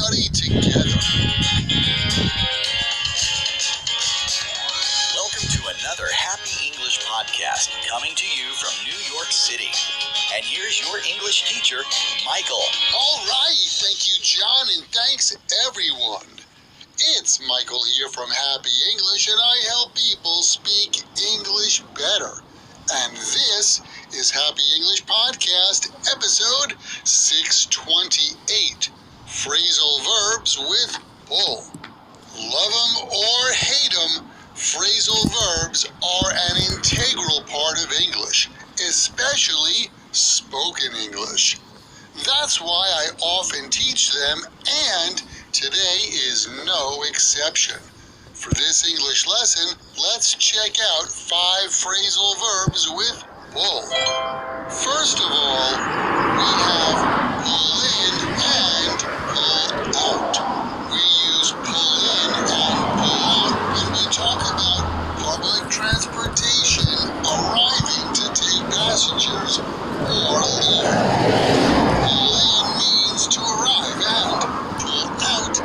study together. Welcome to another Happy English podcast coming to you from New York City. And here's your English teacher, Michael. All right, thank you, John, and thanks, everyone. It's Michael here from Happy English, and I help people speak English better. And this is Happy English Podcast, episode 628, Phrasal Verbs with pull. Love 'em or hate 'em, phrasal verbs are an integral part of English, especially spoken English. That's why I often teach them, and today is no exception. For this English lesson, let's check out 5 phrasal verbs with pull. First of all, we have pull in and pull out. We use pull in and pull out when we talk about public transportation arriving to take passengers or leaving. Pull in means to arrive and pull out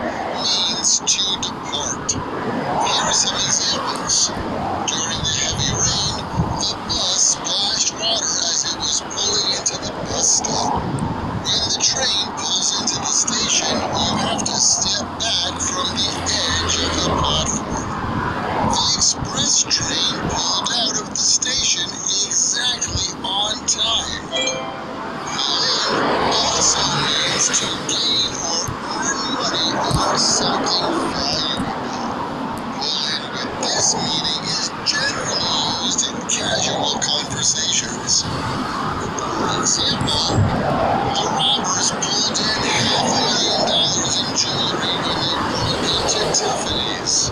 means to depart. Here are some examples. During the heavy rain, the bus splashed water as it was pulling into the bus stop. When the train pulls into the station, you have to step back from the edge of the platform. The express train pulled out of the station exactly on time. Pull in also means to gain or earn money on something valuable. Pull in with this meaning is generally used in casual conversations. For example, the robbers pulled in $500,000 in jewelry when they broke into Tiffany's.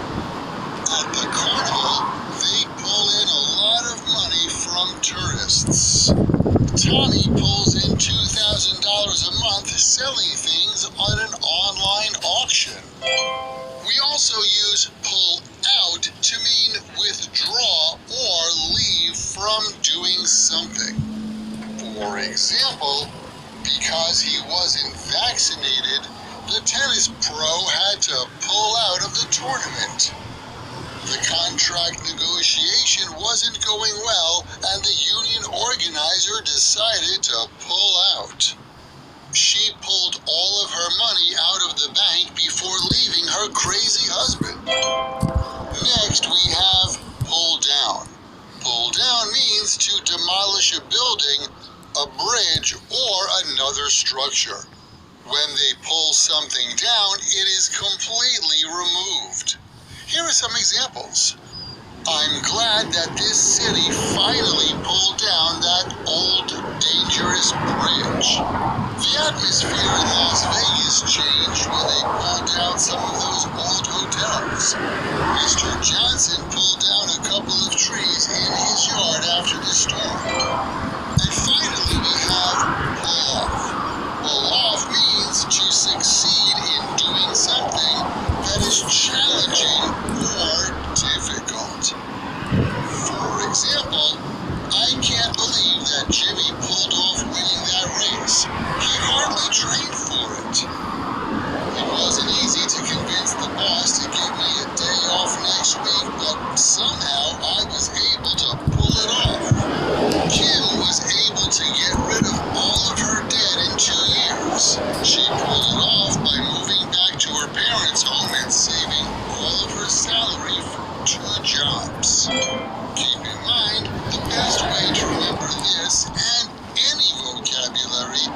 At the carnival, they pull in a lot of money from tourists. Tommy pulls in $2,000 a month selling things on an online auction. We also use pull out to mean withdraw or leave from doing something. For example, because he wasn't vaccinated, the tennis pro had to pull out of the tournament. The contract negotiation wasn't going well, and the union organizer decided to pull out. She pulled all of her money out of the bank before leaving her crazy husband. Next, we have pull down. Pull down means to demolish a building, a bridge, or another structure. When they pull something down, it is completely removed. Here are some examples. I'm glad that this city finally pulled down that old, dangerous bridge. The atmosphere in Las Vegas changed when they pulled down some of those old hotels. Mr. Johnson pulled down a couple of trees in his yard after the storm. And finally, we have pull off. Pull off means to succeed in doing something that is challenging or difficult. For example, I can't believe that Jimmy pulled off winning that race. He hardly trained for it. It wasn't easy to convince the boss to give me a day off next week, but somehow I was able to pull it off. Kim was able to get rid of all of her debt in 2 years. She pulled it off by moving back to her parents' home and saving all of her salary from 2 jobs. Keep in mind, the best way to remember this and any vocabulary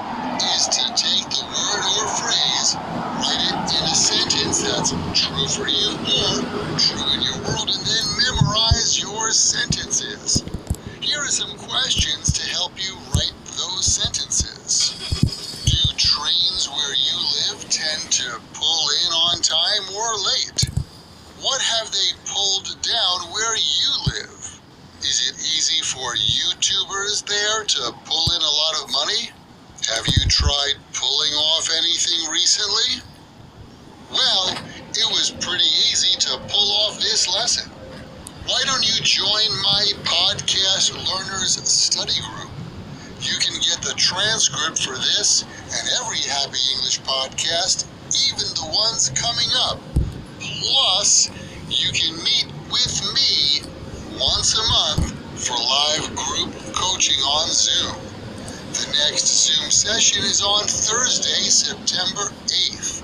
is to take the word or phrase, write it in a sentence that's true for you or true in your world, and then memorize your sentences. Here are some questions to help you write those sentences. Do trains where you live tend to pull in on time or late? What have they pulled down where you live? Is it easy for YouTubers there to pull in a lot of money? Have you tried pulling off anything recently? Well, it was pretty easy to pull off this lesson. Why don't you join my podcast learners study group? You can get the transcript for this and every Happy English podcast even the ones coming up. Plus, you can meet with me once a month for live group coaching on Zoom. The next Zoom session is on Thursday, September 8th.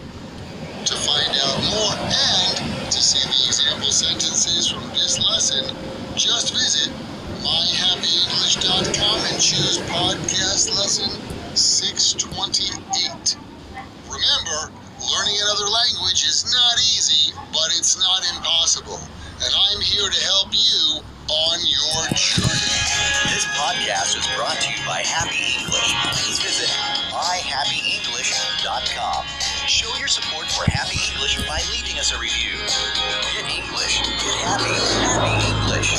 To find out more and to see the example sentences from this lesson, just visit myhappyenglish.com and choose podcast lesson 628. Remember, learning another language is not easy, but it's not impossible. And I'm here to help you on your journey. This podcast was brought to you by Happy English. Please visit myhappyenglish.com. Show your support for Happy English by leaving us a review. Get English. Get happy. Happy English.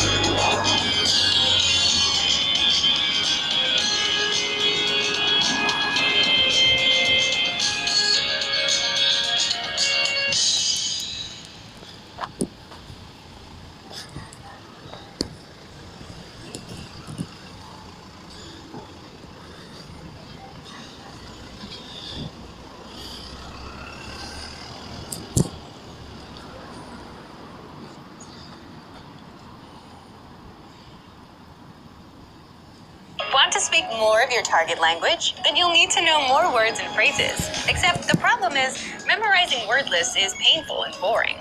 Want to speak more of your target language? Then you'll need to know more words and phrases. Except the problem is, memorizing word lists is painful and boring.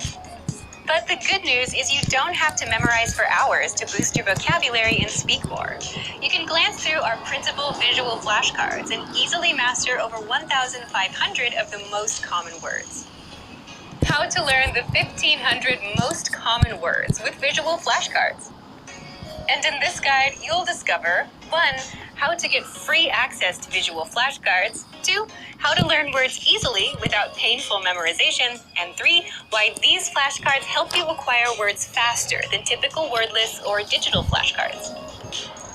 But the good news is you don't have to memorize for hours to boost your vocabulary and speak more. You can glance through our printable visual flashcards and easily master over 1,500 of the most common words. How to learn the 1,500 most common words with visual flashcards. And in this guide, you'll discover 1. How to get free access to visual flashcards. 2. How to learn words easily without painful memorization. And 3. Why these flashcards help you acquire words faster than typical word lists or digital flashcards.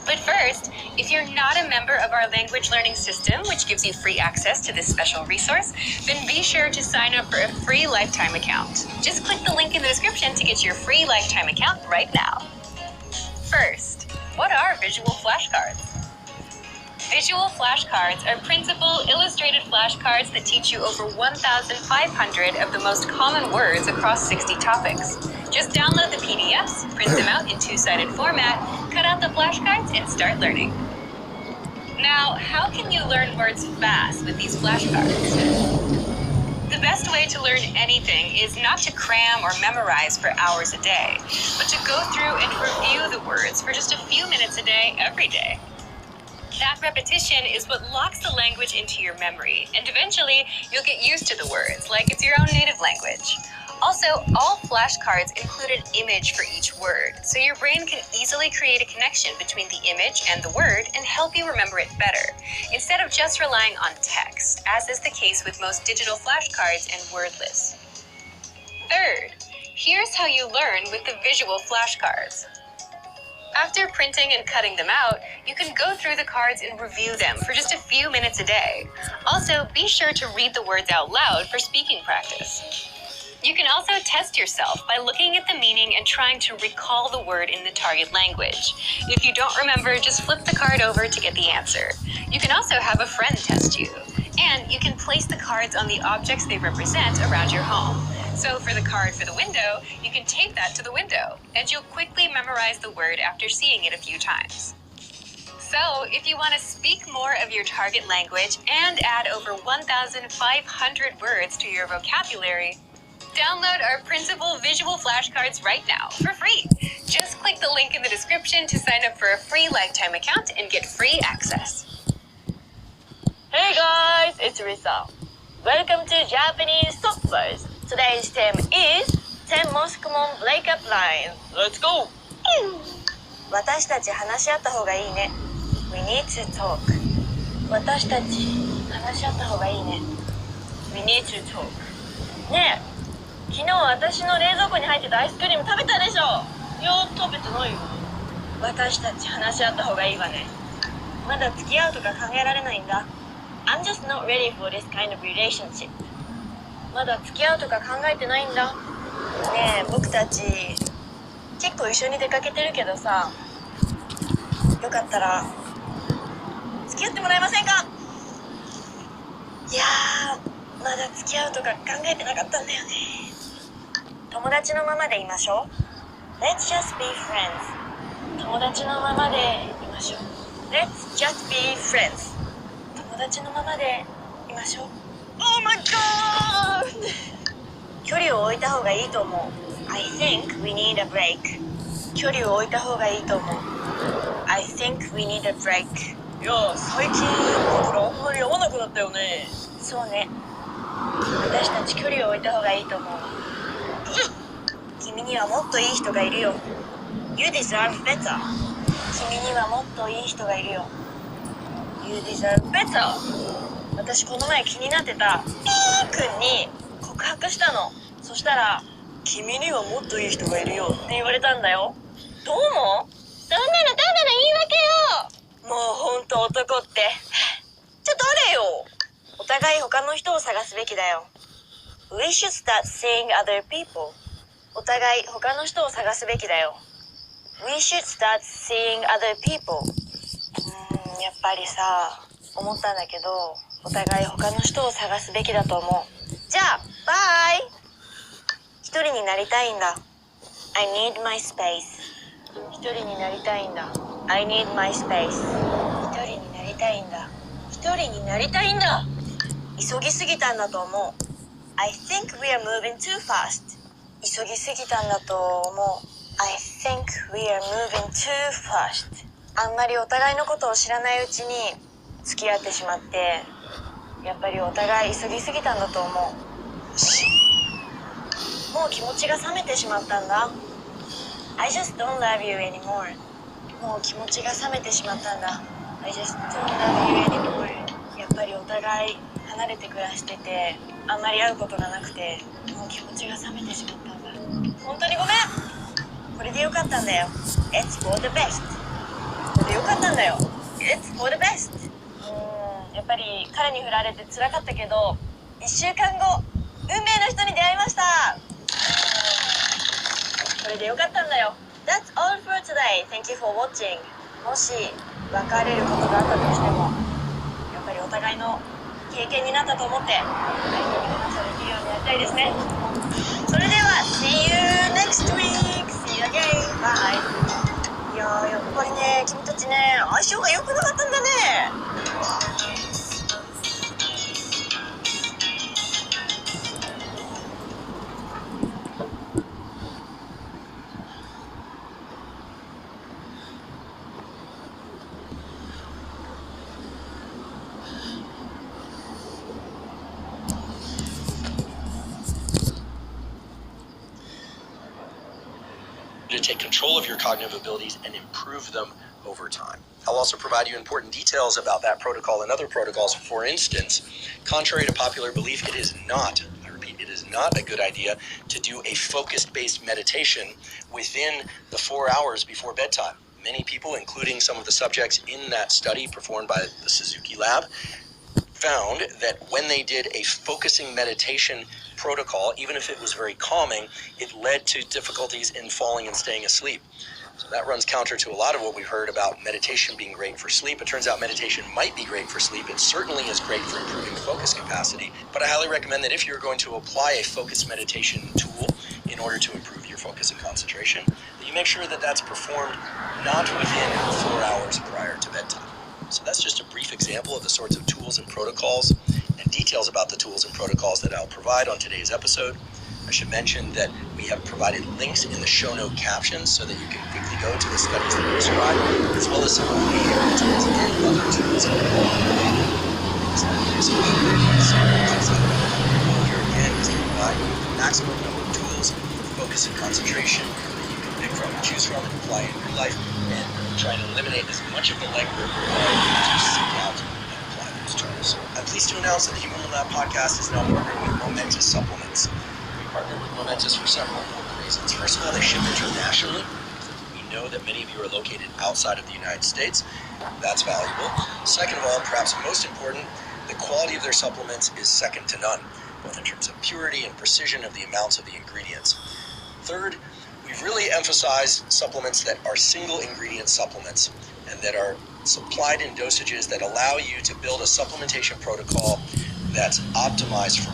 But first, if you're not a member of our language learning system, which gives you free access to this special resource, then be sure to sign up for a free lifetime account. Just click the link in the description to get your free lifetime account right now. First, what are visual flashcards? Visual flashcards are printable, illustrated flashcards that teach you over 1,500 of the most common words across 60 topics. Just download the PDFs, print them out in two-sided format, cut out the flashcards, and start learning. Now, how can you learn words fast with these flashcards? The best way to learn anything is not to cram or memorize for hours a day, but to go through and review the words for just a few minutes a day, every day. That repetition is what locks the language into your memory, and eventually you'll get used to the words like it's your own native language. Also, all flashcards include an image for each word, so your brain can easily create a connection between the image and the word and help you remember it better, instead of just relying on text, as is the case with most digital flashcards and word lists. Third, here's how you learn with the visual flashcards. After printing and cutting them out, you can go through the cards and review them for just a few minutes a day. Also, be sure to read the words out loud for speaking practice. You can also test yourself by looking at the meaning and trying to recall the word in the target language. If you don't remember, just flip the card over to get the answer. You can also have a friend test you. And you can place the cards on the objects they represent around your home. So for the card for the window, you can tape that to the window, and you'll quickly memorize the word after seeing it a few times. So if you want to speak more of your target language and add over 1,500 words to your vocabulary, download our printable visual flashcards right now for free. Just click the link in the description to sign up for a free lifetime account and get free access. Hey guys, it's Phrasal. Welcome to Japanese Softwares. Today's theme is 10 most common breakup lines. Let's go! 私たち話し合った方がいいね。We need to talk. 私たち話し合った方がいいね。We need to talk. ねえ、昨日私の冷蔵庫に入ってたアイスクリーム食べたでしょ。いや、食べてないよ。私たち話し合った方がいいわね。まだ付き合うとか考えられないんだ。I'm just not ready for this kind of relationship. まだ付き合うとか考えてないんだ。ねえ、僕たち結構一緒に出かけてるけどさ、よかったら付き合ってもらえませんか？いやー、まだ付き合うとか考えてなかったんだよね。友達のままでいましょう。Let's just be friends. 友達のままでいましょう。Let's just be friends. 友達のままでいましょう。Oh my god! 距離を置いた方がいいと思う。I think we need a break. 距離を置いた方がいいと思う。I think we need a break. いや、最近僕らあんまり会わなくなったよね。そうね。私たち距離を置いた方がいいと思う。君にはもっといい人がいるよ。You deserve better. 君にはもっといい人がいるよ。You deserve better. 私この前気になってたピー君に告白したの。そしたら、君にはもっといい人がいるよって言われたんだよ。どう思う？そんなのただの言い訳よ。もうほんと男って。じゃ誰よ。お互い他の人を探すべきだよ。We should start seeing other people. お互い他の人を探すべきだよ。We should start seeing other people. やっぱりさ、思ったんだけど、お互い他の人を探すべきだと思う。じゃあ、バイ。一人になりたいんだ。I need my space. 一人になりたいんだ。I need my space. 一人になりたいんだ。一人になりたいんだ。急ぎすぎたんだと思う。I think we are moving too fast. 急ぎすぎたんだと思う。I think we are moving too fast. あんまりお互いのことを知らないうちに付き合ってしまって、やっぱりお互い急ぎすぎたんだと思う。もう気持ちが冷めてしまったんだ。I just don't love you anymore. もう気持ちが冷めてしまったんだ。I just don't love you anymore. やっぱりお互い離れて暮らしてて、あんまり会うことがなくて、もう気持ちが冷めてしまったんだ。本当にごめん。これでよかったんだよ。It's for the best. これでよかったんだよ。It's for the best. やっぱり彼に振られて辛かったけど、1週間後、運命の人に出会いました。これでよかったんだよ。That's all for today. Thank you for watching. もし別れることがあったとしても、やっぱりお互いの経験になったと思って相手に感謝できるようになりたいですね。それでは See you next week. See you again. Bye. いやー、やっぱりね、君たちね、相性が良くなかったんだね。To take control of your cognitive abilities and improve them over time. I'll also provide you important details about that protocol and other protocols. For instance, contrary to popular belief, it is not, I repeat, it is not a good idea to do a focus-based meditation within the 4 hours before bedtime. Many people, including some of the subjects in that study performed by the Suzuki Lab, found that when they did a focusing meditation protocol, even if it was very calming, it led to difficulties in falling and staying asleep. So that runs counter to a lot of what we've heard about meditation being great for sleep. It turns out meditation might be great for sleep. It certainly is great for improving focus capacity. But I highly recommend that if you're going to apply a focus meditation tool in order to improve your focus and concentration, that you make sure that that's performed not within 4 hours prior to bedtime. So that's just a brief example of the sorts of tools and protocols and details about the tools and protocols that I'll provide on today's episode. I should mention that we have provided links in the show note captions so that you can quickly go to the studies that we described, as well as some of the tools and other tools. Here again is to provide you with the maximum number of tools for focus and concentration that you can pick from and choose from and apply in your life, and try and eliminate as much of the legwork required to seek out and apply those tools. I'm pleased to announce that the Human Lab podcast is now partnered with Momentous Supplements. Partnered with Momentous for several important reasons. First of all, they ship internationally. We know that many of you are located outside of the United States. That's valuable. Second of all, perhaps most important, the quality of their supplements is second to none, both in terms of purity and precision of the amounts of the ingredients. Third, we've really emphasized supplements that are single ingredient supplements and that are supplied in dosages that allow you to build a supplementation protocol that's optimized for